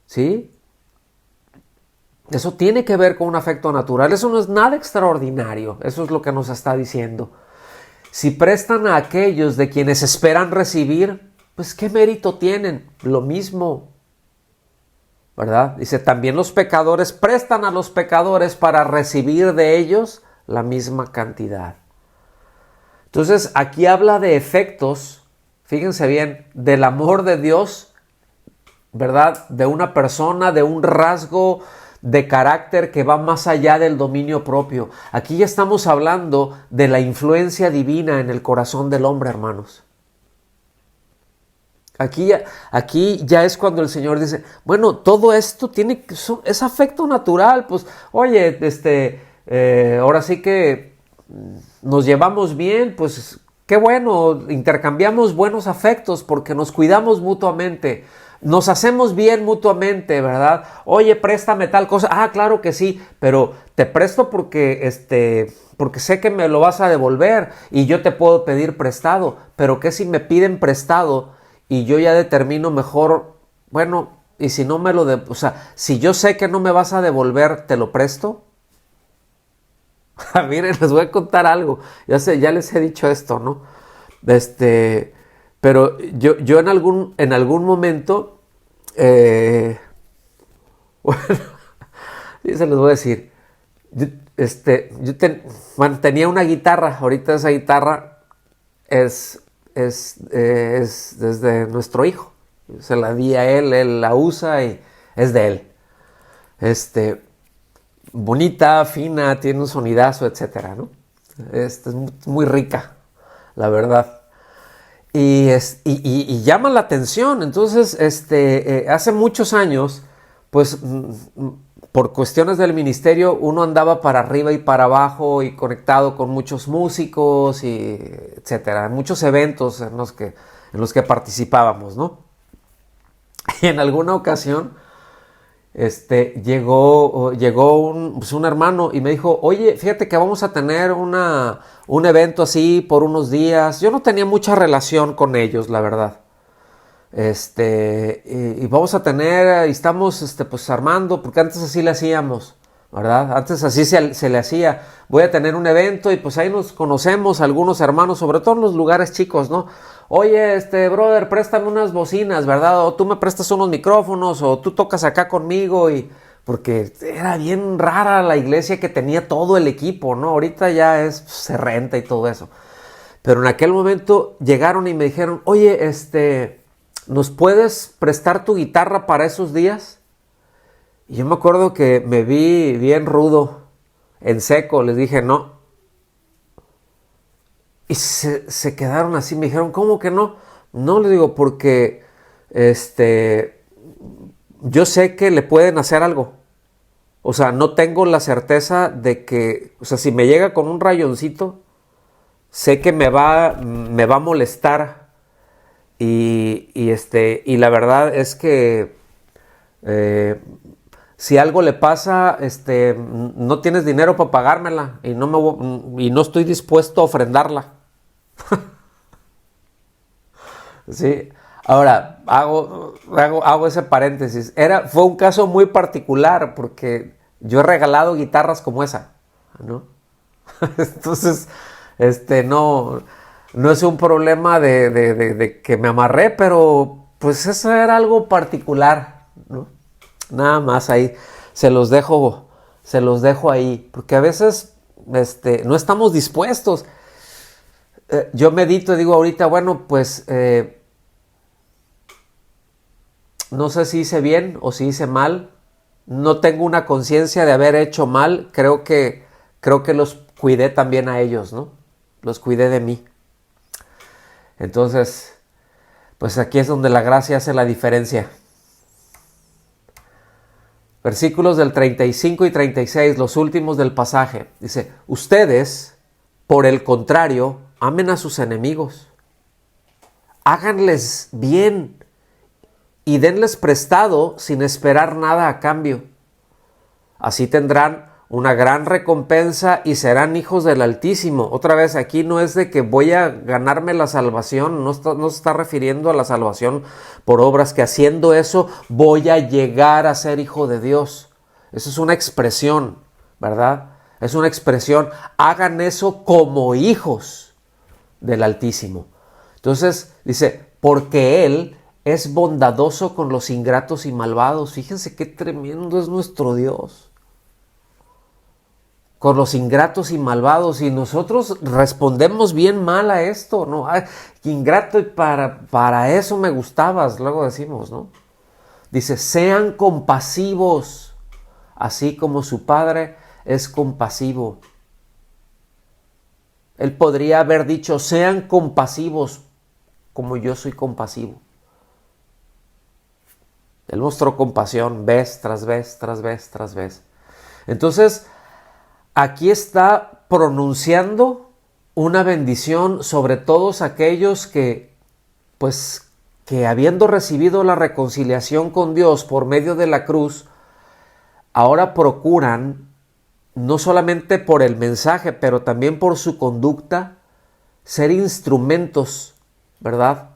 ¿Sí? Eso tiene que ver con un afecto natural. Eso no es nada extraordinario. Eso es lo que nos está diciendo. Si prestan a aquellos de quienes esperan recibir, pues ¿qué mérito tienen? Lo mismo. ¿Verdad? Dice, también los pecadores prestan a los pecadores para recibir de ellos la misma cantidad. Entonces, aquí habla de efectos, fíjense bien, del amor de Dios, ¿verdad? De una persona, de un rasgo de carácter que va más allá del dominio propio. Aquí ya estamos hablando de la influencia divina en el corazón del hombre, hermanos. Aquí ya es cuando el Señor dice, bueno, todo esto es afecto natural, pues, oye, ahora sí que nos llevamos bien, pues, qué bueno, intercambiamos buenos afectos porque nos cuidamos mutuamente, nos hacemos bien mutuamente, ¿verdad? Oye, préstame tal cosa, claro que sí, pero te presto porque sé que me lo vas a devolver y yo te puedo pedir prestado, pero ¿qué si me piden prestado? Y yo ya determino mejor, bueno, y si no me lo o sea, si yo sé que no me vas a devolver, ¿te lo presto? Miren, les voy a contar algo. Ya les he dicho esto, ¿no? Pero yo en algún momento, bueno, se les voy a decir. Bueno, tenía una guitarra. Ahorita esa guitarra es desde nuestro hijo. Se la di a él la usa y es de él. Bonita, fina, tiene un sonidazo, etcétera, ¿no? Es muy rica, la verdad. Y llama la atención. Entonces, hace muchos años, pues, por cuestiones del ministerio, uno andaba para arriba y para abajo y conectado con muchos músicos y etcétera, muchos eventos en los que participábamos, ¿no? Y en alguna ocasión, llegó un hermano y me dijo, oye, fíjate que vamos a tener un evento así por unos días. Yo no tenía mucha relación con ellos, la verdad. Y vamos a tener, y estamos pues armando, porque antes así le hacíamos, ¿verdad? Antes así se le hacía. Voy a tener un evento y pues ahí nos conocemos algunos hermanos, sobre todo en los lugares chicos, ¿no? Oye, brother, préstame unas bocinas, ¿verdad? O tú me prestas unos micrófonos, o tú tocas acá conmigo, porque era bien rara la iglesia que tenía todo el equipo, ¿no? Ahorita ya se renta y todo eso. Pero en aquel momento llegaron y me dijeron, oye, ¿nos puedes prestar tu guitarra para esos días? Y yo me acuerdo que me vi bien rudo, en seco, les dije no. Y se quedaron así, me dijeron, ¿cómo que no? No, les digo, porque yo sé que le pueden hacer algo. O sea, no tengo la certeza de que, o sea, si me llega con un rayoncito, sé que me va a molestar. Y la verdad es que si algo le pasa, no tienes dinero para pagármela y no estoy dispuesto a ofrendarla. Sí. Ahora, hago ese paréntesis. Fue un caso muy particular porque yo he regalado guitarras como esa, ¿no? Entonces, no es un problema de que me amarré, pero pues eso era algo particular, ¿no? Nada más ahí, se los dejo ahí, porque a veces, no estamos dispuestos. Yo medito y digo ahorita, bueno, pues, no sé si hice bien o si hice mal. No tengo una conciencia de haber hecho mal. Creo que los cuidé también a ellos, ¿no? Los cuidé de mí. Entonces, pues aquí es donde la gracia hace la diferencia. Versículos del 35 y 36, los últimos del pasaje. Dice, ustedes, por el contrario, amen a sus enemigos. Háganles bien y denles prestado sin esperar nada a cambio. Así tendrán una gran recompensa y serán hijos del Altísimo. Otra vez, aquí no es de que voy a ganarme la salvación, no se está refiriendo a la salvación por obras, que haciendo eso voy a llegar a ser hijo de Dios. Eso es una expresión, ¿verdad? Es una expresión. Hagan eso como hijos del Altísimo. Entonces dice, porque Él es bondadoso con los ingratos y malvados. Fíjense qué tremendo es nuestro Dios. Con los ingratos y malvados, y nosotros respondemos bien mal a esto, ¿no? Ay, ingrato, y para eso me gustabas, luego decimos, ¿no? Dice, sean compasivos, así como su Padre es compasivo. Él podría haber dicho, sean compasivos como yo soy compasivo. Él mostró compasión vez tras vez, tras vez, tras vez. Entonces, aquí está pronunciando una bendición sobre todos aquellos que, pues, que habiendo recibido la reconciliación con Dios por medio de la cruz, ahora procuran, no solamente por el mensaje, pero también por su conducta, ser instrumentos, ¿verdad?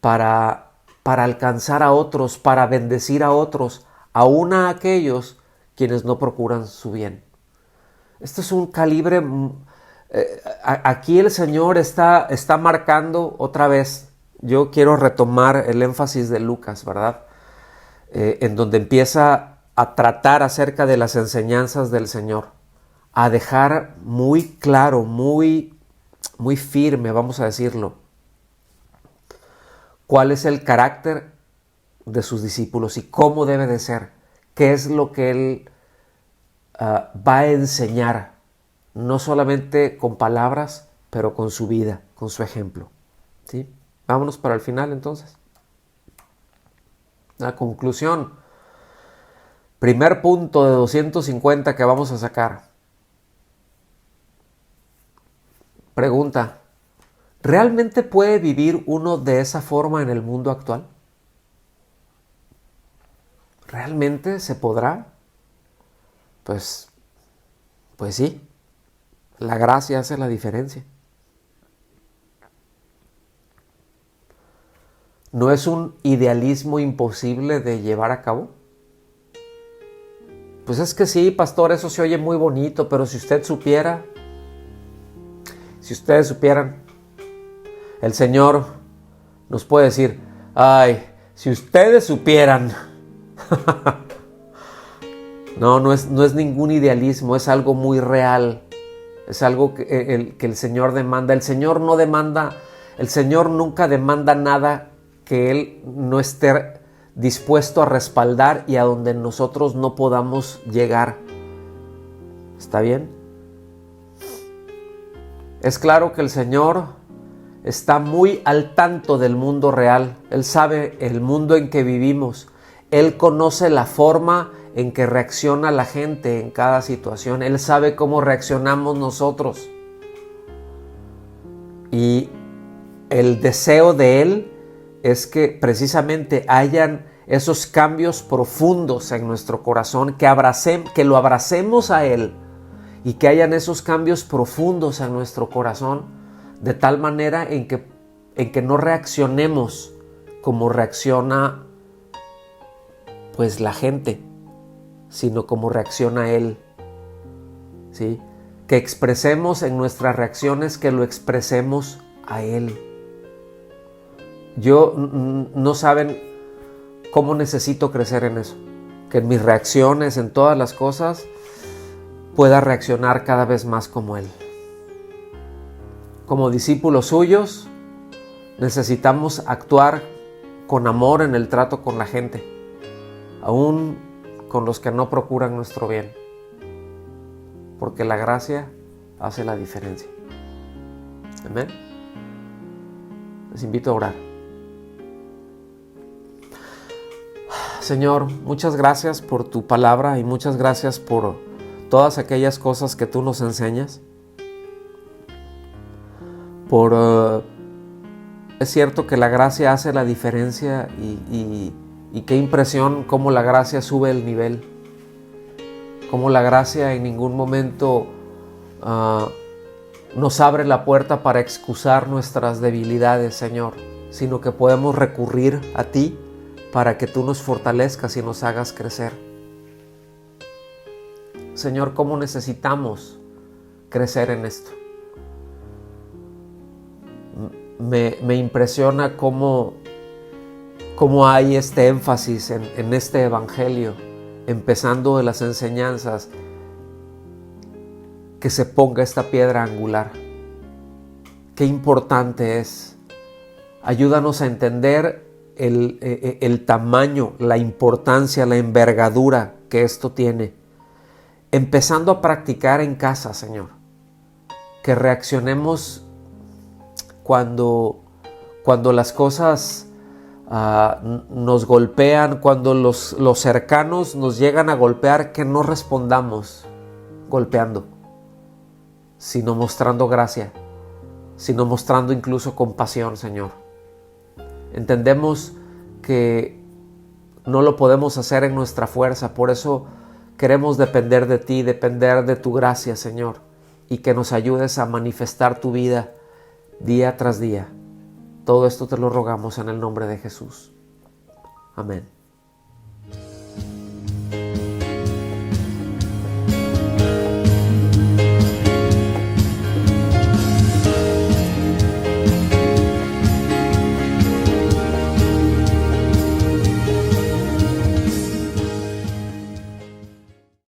Para alcanzar a otros, para bendecir a otros, aun a aquellos quienes no procuran su bien. Esto es un calibre. Aquí el Señor está marcando otra vez. Yo quiero retomar el énfasis de Lucas, ¿verdad? En donde empieza a tratar acerca de las enseñanzas del Señor, a dejar muy claro, muy firme, vamos a decirlo, cuál es el carácter de sus discípulos y cómo debe de ser, qué es lo que Él va a enseñar, no solamente con palabras, pero con su vida, con su ejemplo. ¿Sí? Vámonos para el final entonces. La conclusión. Primer punto de 250 que vamos a sacar. Pregunta. ¿Realmente puede vivir uno de esa forma en el mundo actual? ¿Realmente se podrá? Pues sí, la gracia hace la diferencia. ¿No es un idealismo imposible de llevar a cabo? Pues es que sí, pastor, eso se oye muy bonito, pero si ustedes supieran, el Señor nos puede decir, ay, si ustedes supieran. No es ningún idealismo, es algo muy real. Es algo que el Señor demanda. El Señor nunca demanda nada que Él no esté dispuesto a respaldar y a donde nosotros no podamos llegar. ¿Está bien? Es claro que el Señor está muy al tanto del mundo real. Él sabe el mundo en que vivimos. Él conoce la forma en que reacciona la gente en cada situación. Él sabe cómo reaccionamos nosotros. Y el deseo de Él es que precisamente hayan esos cambios profundos en nuestro corazón, que lo abracemos a Él y que hayan esos cambios profundos en nuestro corazón, de tal manera en que no reaccionemos como reacciona pues la gente, sino como reacciona Él, ¿sí? Que expresemos en nuestras reacciones, que lo expresemos a Él. No saben cómo necesito crecer en eso, que en mis reacciones, en todas las cosas, pueda reaccionar cada vez más como Él. Como discípulos suyos, necesitamos actuar con amor en el trato con la gente, aún con los que no procuran nuestro bien, porque la gracia hace la diferencia. Amén. Les invito a orar. Señor, muchas gracias por tu palabra y muchas gracias por todas aquellas cosas que tú nos enseñas. Es cierto que la gracia hace la diferencia y qué impresión cómo la gracia sube el nivel. Cómo la gracia en ningún momento nos abre la puerta para excusar nuestras debilidades, Señor, sino que podemos recurrir a ti para que tú nos fortalezcas y nos hagas crecer. Señor, ¿cómo necesitamos crecer en esto? Me impresiona cómo hay este énfasis en este evangelio, empezando de las enseñanzas, que se ponga esta piedra angular. Qué importante es. Ayúdanos a entender el tamaño, la importancia, la envergadura que esto tiene. Empezando a practicar en casa, Señor. Que reaccionemos cuando las cosas nos golpean, cuando los cercanos nos llegan a golpear, que no respondamos golpeando, sino mostrando gracia, sino mostrando incluso compasión, Señor. Entendemos que no lo podemos hacer en nuestra fuerza, por eso queremos depender de ti, depender de tu gracia, Señor, y que nos ayudes a manifestar tu vida día tras día. Todo esto te lo rogamos en el nombre de Jesús. Amén.